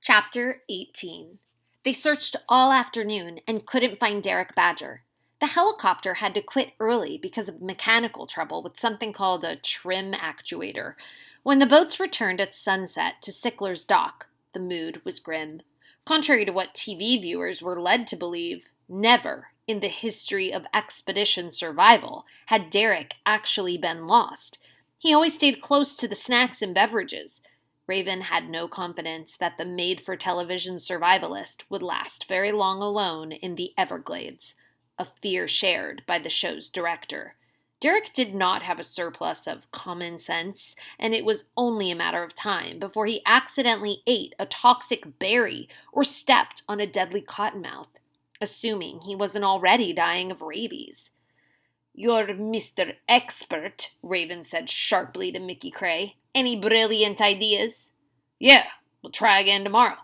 Chapter 18. They searched all afternoon and couldn't find Derek Badger. The helicopter had to quit early because of mechanical trouble with something called a trim actuator. When the boats returned at sunset to Sickler's dock, the mood was grim. Contrary to what TV viewers were led to believe, never in the history of expedition survival had Derek actually been lost. He always stayed close to the snacks and beverages. Raven had no confidence that the made-for-television survivalist would last very long alone in the Everglades, a fear shared by the show's director. Derek did not have a surplus of common sense, and it was only a matter of time before he accidentally ate a toxic berry or stepped on a deadly cottonmouth, assuming he wasn't already dying of rabies. "You're Mr. Expert," Raven said sharply to Mickey Cray. "Any brilliant ideas?" "Yeah, we'll try again tomorrow."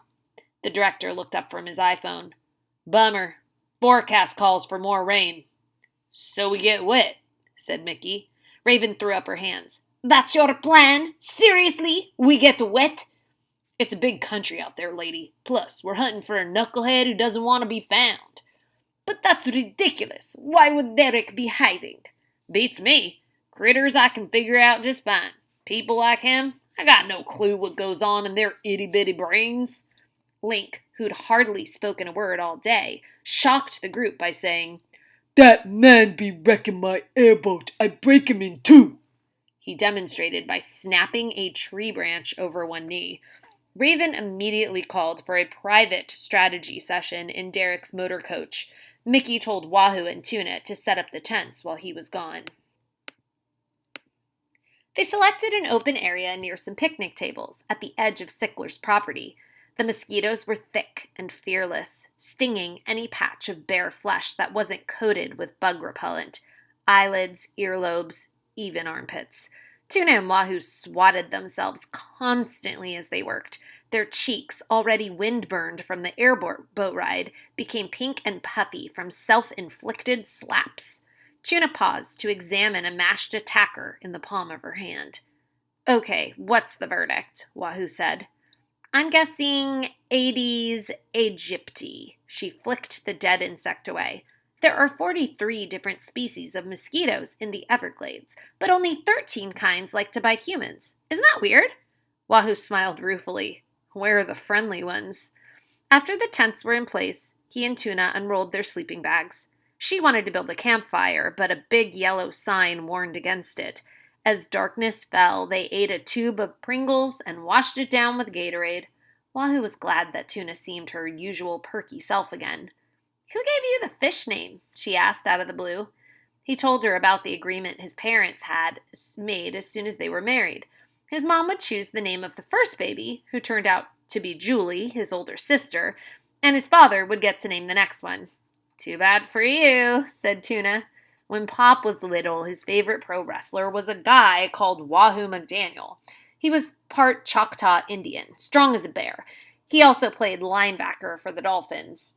The director looked up from his iPhone. "Bummer. Forecast calls for more rain." "So we get wet," said Mickey. Raven threw up her hands. "That's your plan? Seriously? We get wet?" "It's a big country out there, lady. Plus, we're hunting for a knucklehead who doesn't want to be found." "But that's ridiculous. Why would Derek be hiding?" "Beats me. Critters I can figure out just fine. People like him, I got no clue what goes on in their itty-bitty brains." Link, who'd hardly spoken a word all day, shocked the group by saying, "That man be wrecking my airboat. I'd break him in two." He demonstrated by snapping a tree branch over one knee. Raven immediately called for a private strategy session in Derek's motor coach. Mickey told Wahoo and Tuna to set up the tents while he was gone. They selected an open area near some picnic tables at the edge of Sickler's property. The mosquitoes were thick and fearless, stinging any patch of bare flesh that wasn't coated with bug repellent. Eyelids, earlobes, even armpits. Tuna and Wahoo swatted themselves constantly as they worked. Their cheeks, already wind-burned from the airboat ride, became pink and puffy from self-inflicted slaps. Tuna paused to examine a mashed attacker in the palm of her hand. "Okay, what's the verdict?" Wahoo said. "I'm guessing Aedes aegypti." She flicked the dead insect away. "There are 43 different species of mosquitoes in the Everglades, but only 13 kinds like to bite humans. Isn't that weird?" Wahoo smiled ruefully. "Where are the friendly ones?" After the tents were in place, he and Tuna unrolled their sleeping bags. She wanted to build a campfire, but a big yellow sign warned against it. As darkness fell, they ate a tube of Pringles and washed it down with Gatorade. Wahoo was glad that Tuna seemed her usual perky self again. "Who gave you the fish name?" she asked out of the blue. He told her about the agreement his parents had made as soon as they were married. His mom would choose the name of the first baby, who turned out to be Julie, his older sister, and his father would get to name the next one. "Too bad for you," said Tuna. When Pop was little, his favorite pro wrestler was a guy called Wahoo McDaniel. He was part Choctaw Indian, strong as a bear. He also played linebacker for the Dolphins.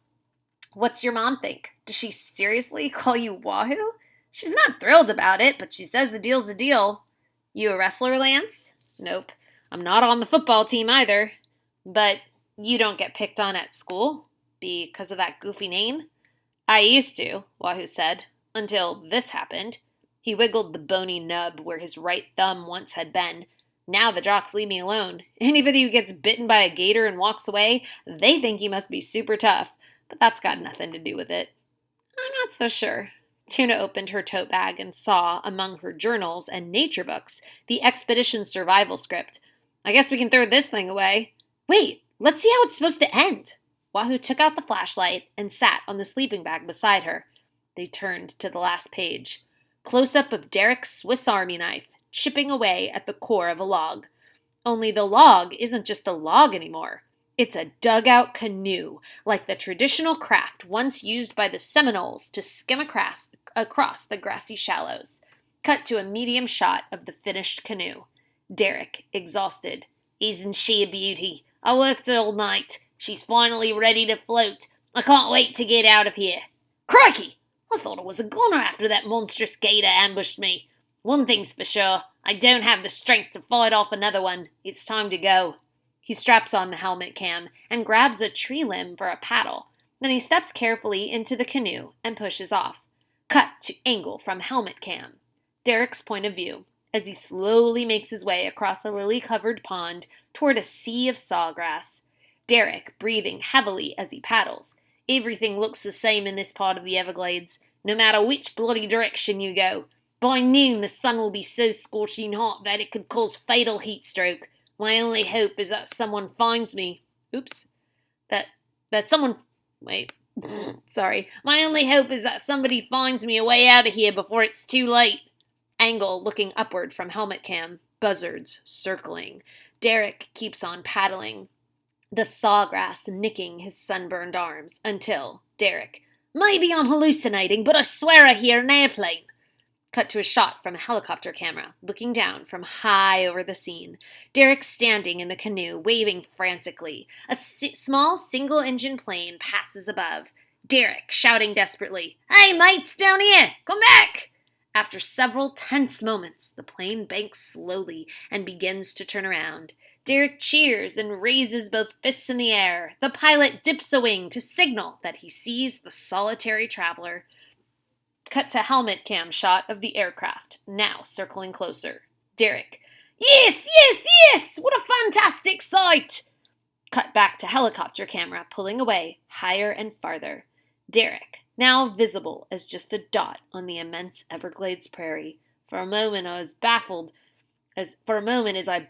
"What's your mom think? Does she seriously call you Wahoo?" "She's not thrilled about it, but she says a deal's a deal." "You a wrestler, Lance?" "Nope. I'm not on the football team either." "But you don't get picked on at school? Because of that goofy name?" "I used to," Wahoo said, "until this happened." He wiggled the bony nub where his right thumb once had been. "Now the jocks leave me alone. Anybody who gets bitten by a gator and walks away, they think he must be super tough. But that's got nothing to do with it." "I'm not so sure." Tuna opened her tote bag and saw, among her journals and nature books, the expedition survival script. "I guess we can throw this thing away." "Wait, let's see how it's supposed to end." Wahoo took out the flashlight and sat on the sleeping bag beside her. They turned to the last page. Close-up of Derek's Swiss Army knife, chipping away at the core of a log. Only the log isn't just a log anymore. It's a dugout canoe, like the traditional craft once used by the Seminoles to skim across the grassy shallows. Cut to a medium shot of the finished canoe. Derek, exhausted. "Isn't she a beauty? I worked all night. She's finally ready to float. I can't wait to get out of here. Crikey! I thought I was a goner after that monstrous gator ambushed me. One thing's for sure, I don't have the strength to fight off another one. It's time to go." He straps on the helmet cam and grabs a tree limb for a paddle. Then he steps carefully into the canoe and pushes off. Cut to angle from helmet cam. Derek's point of view as he slowly makes his way across a lily-covered pond toward a sea of sawgrass. Derek breathing heavily as he paddles. Everything looks the same in this part of the Everglades, no matter which bloody direction you go. By noon, the sun will be so scorching hot that it could cause fatal heat stroke. My only hope is that someone finds me. Oops. That someone... Wait. Sorry. My only hope is that somebody finds me a way out of here before it's too late. Angle looking upward from helmet cam. Buzzards circling. Derek keeps on paddling, the sawgrass nicking his sunburned arms, until Derek, maybe I'm hallucinating, but I swear I hear an airplane. Cut to a shot from a helicopter camera, looking down from high over the scene. Derek standing in the canoe, waving frantically. A small single-engine plane passes above. Derek shouting desperately, "Hey, mates, down here! Come back!" After several tense moments, the plane banks slowly and begins to turn around. Derek cheers and raises both fists in the air. The pilot dips a wing to signal that he sees the solitary traveler. Cut to helmet cam shot of the aircraft, now circling closer. Derek, "Yes, yes, yes! What a fantastic sight!" Cut back to helicopter camera, pulling away, higher and farther. Derek, now visible as just a dot on the immense Everglades prairie. For a moment I was baffled. As I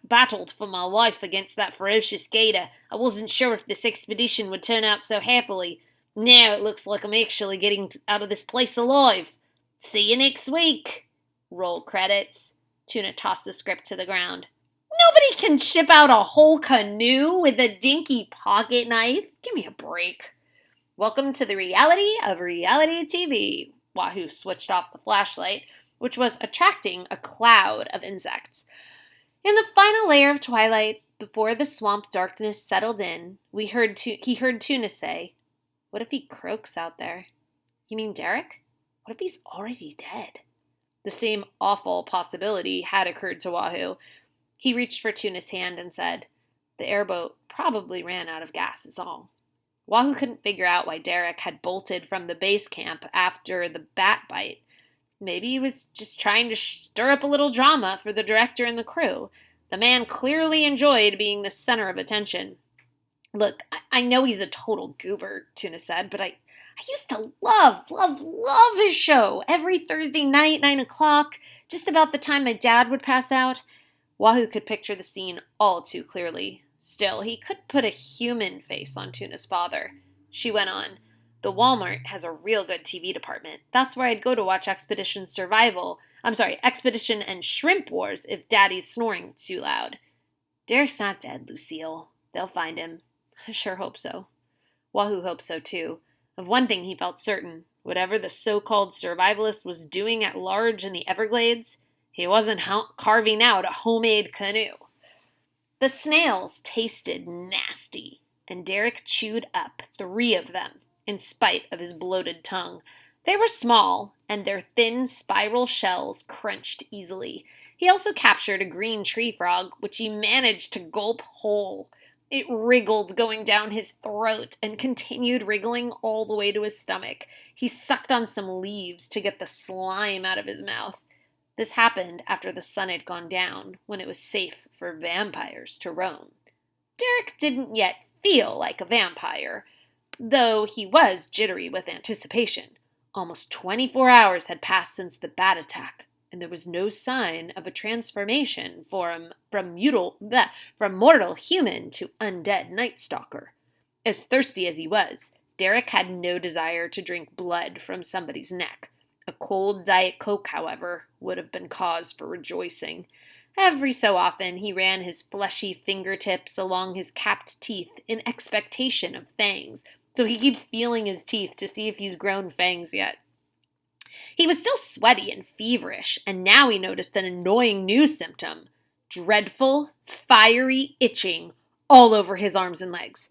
battled for my life against that ferocious gator, I wasn't sure if this expedition would turn out so happily. Now it looks like I'm actually getting out of this place alive. See you next week. Roll credits. Tuna tossed the script to the ground. Nobody can ship out a whole canoe with a dinky pocket knife. Give me a break. Welcome to the reality of reality TV. Wahoo switched off the flashlight, which was attracting a cloud of insects. In the final layer of twilight, before the swamp darkness settled in, he heard Tuna say, "What if he croaks out there?" "You mean Derek? What if he's already dead?" The same awful possibility had occurred to Wahoo. He reached for Tuna's hand and said, "The airboat probably ran out of gas is all." Wahoo couldn't figure out why Derek had bolted from the base camp after the bat bite. Maybe he was just trying to stir up a little drama for the director and the crew. The man clearly enjoyed being the center of attention. "Look, I know he's a total goober," Tuna said, "but I used to love his show. Every Thursday night, 9 o'clock, just about the time my dad would pass out." Wahoo could picture the scene all too clearly. Still, he couldn't put a human face on Tuna's father. She went on, "The Walmart has a real good TV department. That's where I'd go to watch Expedition and Shrimp Wars if Daddy's snoring too loud." "Derek's not dead, Lucille. They'll find him." "I sure hope so." Wahoo hoped so too. Of one thing he felt certain. Whatever the so-called survivalist was doing at large in the Everglades, he wasn't carving out a homemade canoe. The snails tasted nasty, and Derek chewed up 3 of them, in spite of his bloated tongue. They were small, and their thin spiral shells crunched easily. He also captured a green tree frog, which he managed to gulp whole. It wriggled going down his throat and continued wriggling all the way to his stomach. He sucked on some leaves to get the slime out of his mouth. This happened after the sun had gone down, when it was safe for vampires to roam. Derek didn't yet feel like a vampire, though he was jittery with anticipation. Almost 24 hours had passed since the bat attack, and there was no sign of a transformation from mortal human to undead Night Stalker. As thirsty as he was, Derek had no desire to drink blood from somebody's neck. A cold Diet Coke, however, would have been cause for rejoicing. Every so often he ran his fleshy fingertips along his capped teeth in expectation of fangs, so he keeps feeling his teeth to see if he's grown fangs yet. He was still sweaty and feverish, and now he noticed an annoying new symptom: dreadful, fiery itching all over his arms and legs.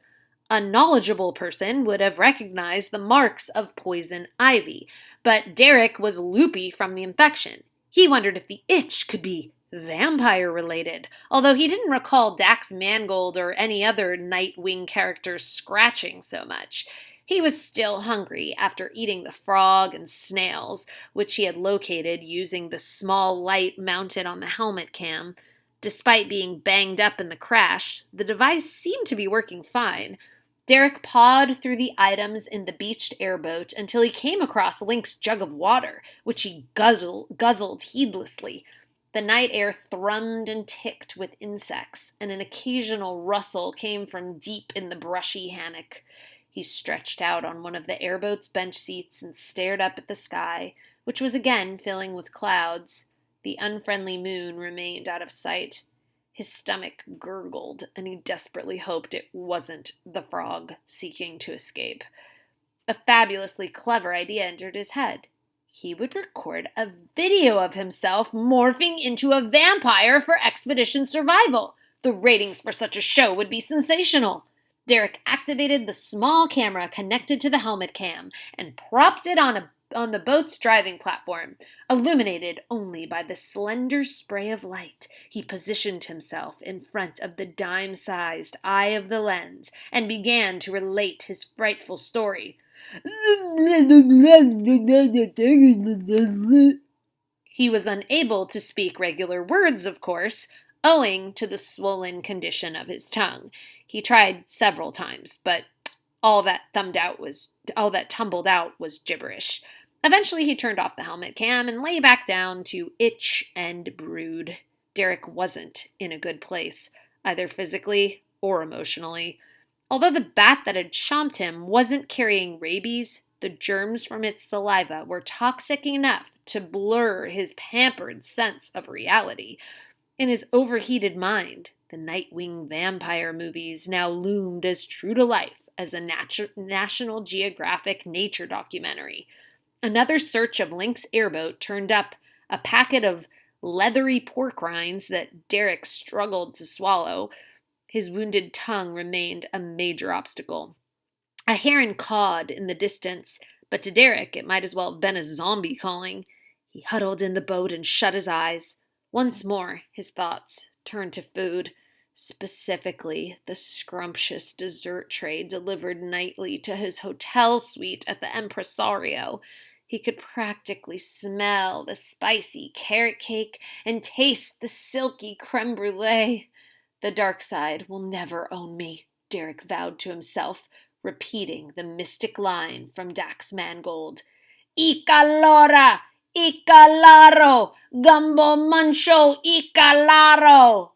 A knowledgeable person would have recognized the marks of poison ivy, but Derek was loopy from the infection. He wondered if the itch could be vampire-related, although he didn't recall Dax Mangold or any other Nightwing character scratching so much. He was still hungry after eating the frog and snails, which he had located using the small light mounted on the helmet cam. Despite being banged up in the crash, the device seemed to be working fine. Derek pawed through the items in the beached airboat until he came across Link's jug of water, which he guzzled heedlessly. The night air thrummed and ticked with insects, and an occasional rustle came from deep in the brushy hammock. He stretched out on one of the airboat's bench seats and stared up at the sky, which was again filling with clouds. The unfriendly moon remained out of sight. His stomach gurgled, and he desperately hoped it wasn't the frog seeking to escape. A fabulously clever idea entered his head. He would record a video of himself morphing into a vampire for Expedition Survival. The ratings for such a show would be sensational. Derek activated the small camera connected to the helmet cam and propped it on the boat's driving platform. Illuminated only by the slender spray of light, he positioned himself in front of the dime-sized eye of the lens and began to relate his frightful story. He was unable to speak regular words, of course, owing to the swollen condition of his tongue. He tried several times, but all that tumbled out was gibberish. Eventually, he turned off the helmet cam and lay back down to itch and brood. Derek wasn't in a good place, either physically or emotionally. Although the bat that had chomped him wasn't carrying rabies, the germs from its saliva were toxic enough to blur his pampered sense of reality. In his overheated mind, the Nightwing vampire movies now loomed as true to life as a National Geographic nature documentary. Another search of Link's airboat turned up a packet of leathery pork rinds that Derek struggled to swallow. His wounded tongue remained a major obstacle. A heron cawed in the distance, but to Derek it might as well have been a zombie calling. He huddled in the boat and shut his eyes. Once more, his thoughts turned to food, specifically the scrumptious dessert tray delivered nightly to his hotel suite at the Impresario. He could practically smell the spicy carrot cake and taste the silky creme brulee. The dark side will never own me, Derek vowed to himself, repeating the mystic line from Dax Mangold. Icalora! Icalaro! Gumbo mancho Icalaro!